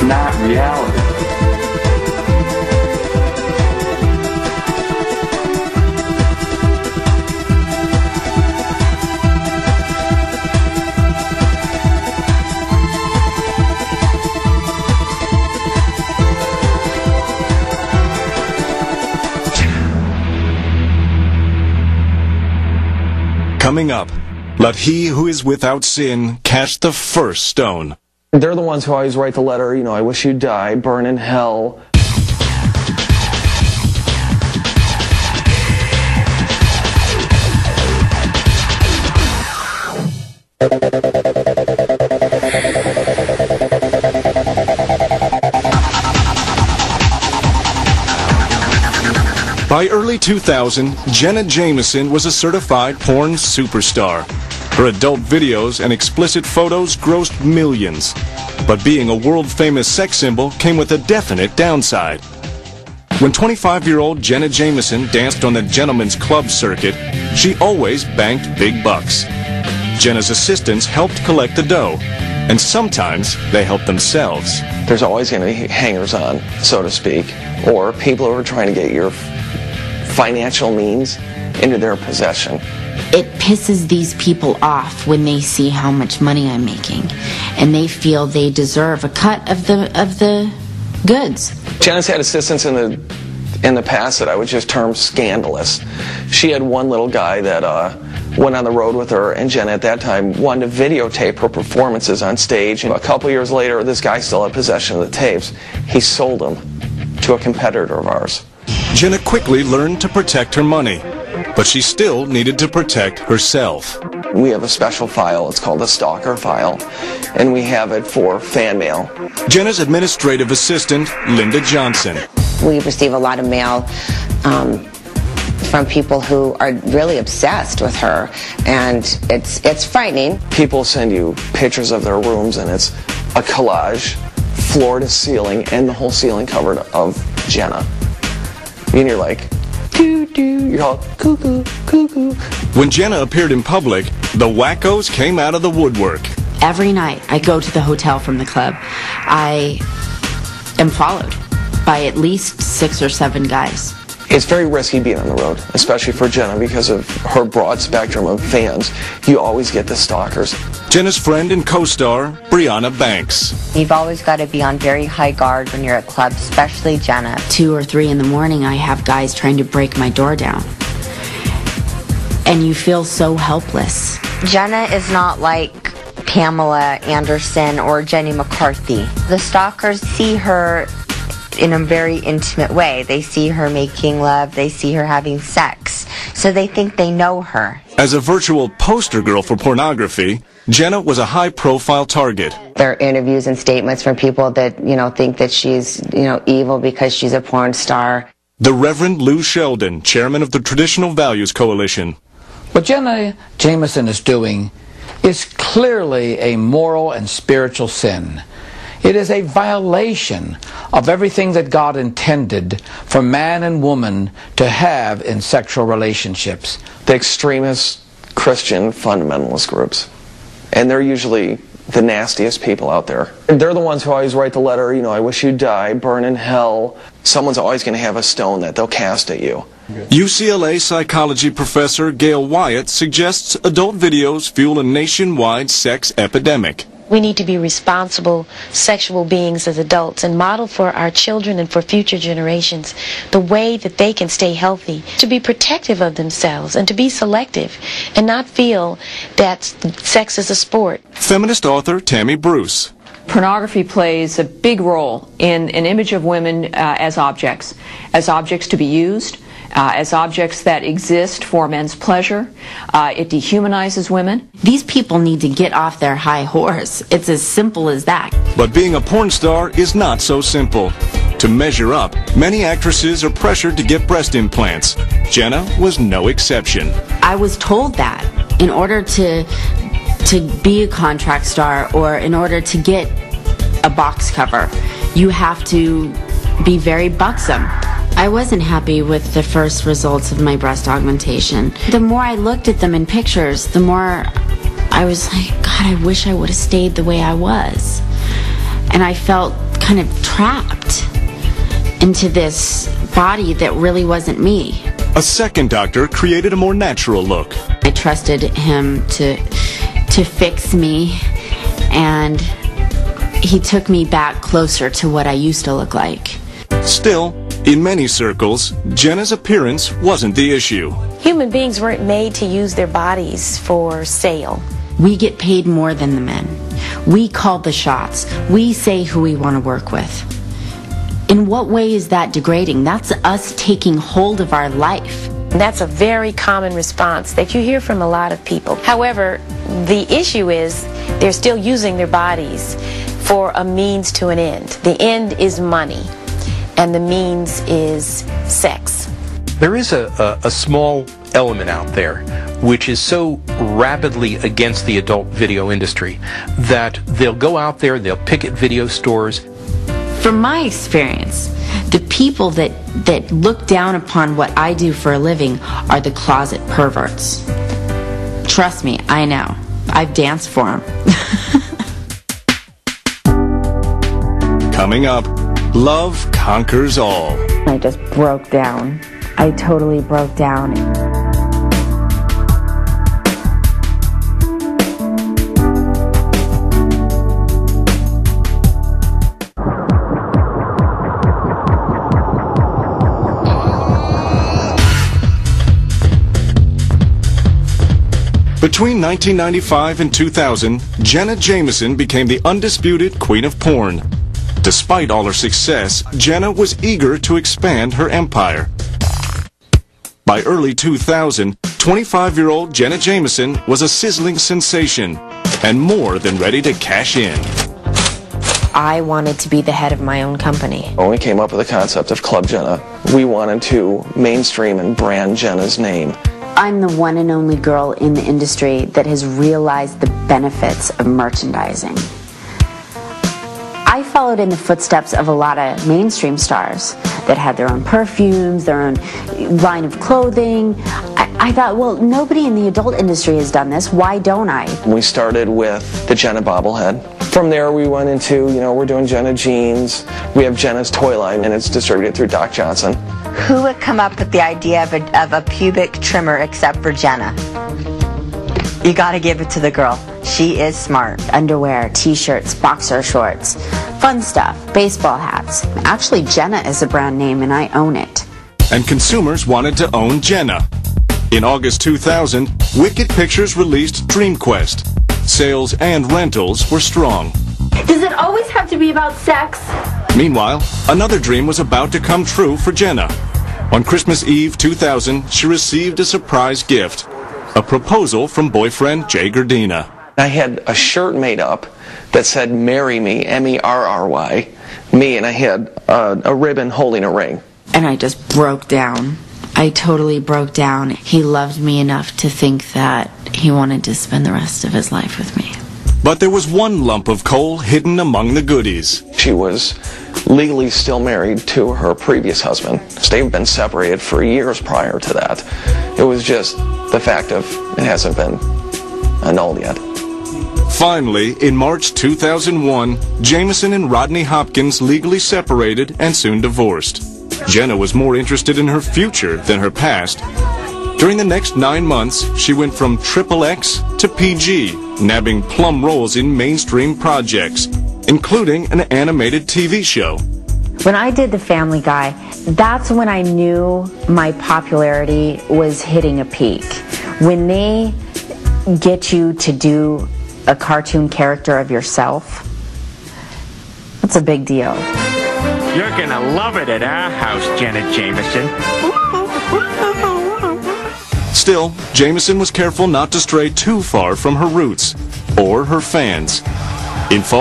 not reality. Coming up, let he who is without sin cast the first stone. They're the ones who always write the letter, you know, I wish you'd die, burn in hell. By early 2000, Jenna Jameson was a certified porn superstar. Her adult videos and explicit photos grossed millions. But being a world-famous sex symbol came with a definite downside. When 25-year-old Jenna Jameson danced on the gentleman's club circuit, she always banked big bucks. Jenna's assistants helped collect the dough, and sometimes they helped themselves. There's always going to be hangers-on, so to speak, or people who are trying to get your financial means into their possession. It pisses these people off when they see how much money I'm making, and they feel they deserve a cut of the goods. Jenna's had assistants in the past that I would just term scandalous. She had one little guy that went on the road with her, and Jenna at that time wanted to videotape her performances on stage. And a couple years later, this guy still had possession of the tapes. He sold them to a competitor of ours. Jenna quickly learned to protect her money, but she still needed to protect herself. We have a special file, it's called a stalker file, and we have it for fan mail. Jenna's administrative assistant, Linda Johnson. We receive a lot of mail from people who are really obsessed with her, and it's frightening. People send you pictures of their rooms, and it's a collage, floor to ceiling, and the whole ceiling covered of Jenna. And you're like, doo-doo, you're all cuckoo, cuckoo. When Jenna appeared in public, the wackos came out of the woodwork. Every night I go to the hotel from the club, I am followed by at least 6 or 7 guys. It's very risky being on the road, especially for Jenna because of her broad spectrum of fans. You always get the stalkers. Jenna's friend and co-star, Brianna Banks. You've always got to be on very high guard when you're at clubs, especially Jenna. 2 or 3 in the morning, I have guys trying to break my door down. And you feel so helpless. Jenna is not like Pamela Anderson or Jenny McCarthy. The stalkers see her in a very intimate way. They see her making love, they see her having sex, so they think they know her. As a virtual poster girl for pornography, Jenna was a high-profile target. There are interviews and statements from people that, think that she's, evil because she's a porn star. The Reverend Lou Sheldon, chairman of the Traditional Values Coalition. What Jenna Jameson is doing is clearly a moral and spiritual sin. It is a violation of everything that God intended for man and woman to have in sexual relationships. The extremist Christian fundamentalist groups. And they're usually the nastiest people out there. They're the ones who always write the letter, I wish you'd die, burn in hell. Someone's always going to have a stone that they'll cast at you. UCLA psychology professor Gail Wyatt suggests adult videos fuel a nationwide sex epidemic. We need to be responsible sexual beings as adults and model for our children and for future generations the way that they can stay healthy, to be protective of themselves and to be selective and not feel that sex is a sport. Feminist author Tammy Bruce. Pornography plays a big role in an image of women as objects to be used, as objects that exist for men's pleasure. It dehumanizes women. These people need to get off their high horse. It's as simple as that. But being a porn star is not so simple. To measure up, many actresses are pressured to get breast implants. Jenna was no exception. I was told that in order to be a contract star or in order to get a box cover, you have to be very buxom. I wasn't happy with the first results of my breast augmentation. The more I looked at them in pictures, the more I was like, God, I wish I would have stayed the way I was. And I felt kind of trapped into this body that really wasn't me. A second doctor created a more natural look. I trusted him to fix me, and he took me back closer to what I used to look like. Still, in many circles, Jenna's appearance wasn't the issue. Human beings weren't made to use their bodies for sale. We get paid more than the men. We call the shots. We say who we want to work with. In what way is that degrading? That's us taking hold of our life. That's a very common response that you hear from a lot of people. However, the issue is they're still using their bodies for a means to an end. The end is money, and the means is sex. There is a small element out there which is so rapidly against the adult video industry that they'll go out there, they'll picket video stores. From my experience, the people that look down upon what I do for a living are the closet perverts. Trust me, I know. I've danced for them. Coming up, love conquers all. I just broke down. I totally broke down. Between 1995 and 2000, Jenna Jameson became the undisputed queen of porn. Despite all her success, Jenna was eager to expand her empire. By early 2000, 25-year-old Jenna Jameson was a sizzling sensation and more than ready to cash in. I wanted to be the head of my own company. When we came up with the concept of Club Jenna, we wanted to mainstream and brand Jenna's name. I'm the one and only girl in the industry that has realized the benefits of merchandising. I followed in the footsteps of a lot of mainstream stars that had their own perfumes, their own line of clothing. I thought, well, nobody in the adult industry has done this. Why don't I? We started with the Jenna bobblehead. From there we went into, we're doing Jenna jeans. We have Jenna's toy line, and it's distributed through Doc Johnson. Who would come up with the idea of a pubic trimmer except for Jenna? You gotta give it to the girl. She is smart. Underwear, t-shirts, boxer shorts, fun stuff, baseball hats. Actually, Jenna is a brand name and I own it. And consumers wanted to own Jenna. In August 2000, Wicked Pictures released Dream Quest. Sales and rentals were strong. Does it always have to be about sex? Meanwhile, another dream was about to come true for Jenna. On Christmas Eve 2000, she received a surprise gift, a proposal from boyfriend Jay Gardina. I had a shirt made up that said "Marry Me," M-E-R-R-Y, me, and I had a ribbon holding a ring. And I just broke down. I totally broke down. He loved me enough to think that he wanted to spend the rest of his life with me. But there was one lump of coal hidden among the goodies. She was legally still married to her previous husband. They've been separated for years prior to that. It was just the fact of it hasn't been annulled yet. Finally, in March 2001, Jameson and Rodney Hopkins legally separated and soon divorced. Jenna was more interested in her future than her past. During the next 9 months, she went from XXX to PG, nabbing plum roles in mainstream projects, including an animated TV show. When I did The Family Guy, that's when I knew my popularity was hitting a peak. When they get you to do a cartoon character of yourself, that's a big deal. You're gonna love it at our house, Jenna Jameson. Still, Jameson was careful not to stray too far from her roots or her fans. In fall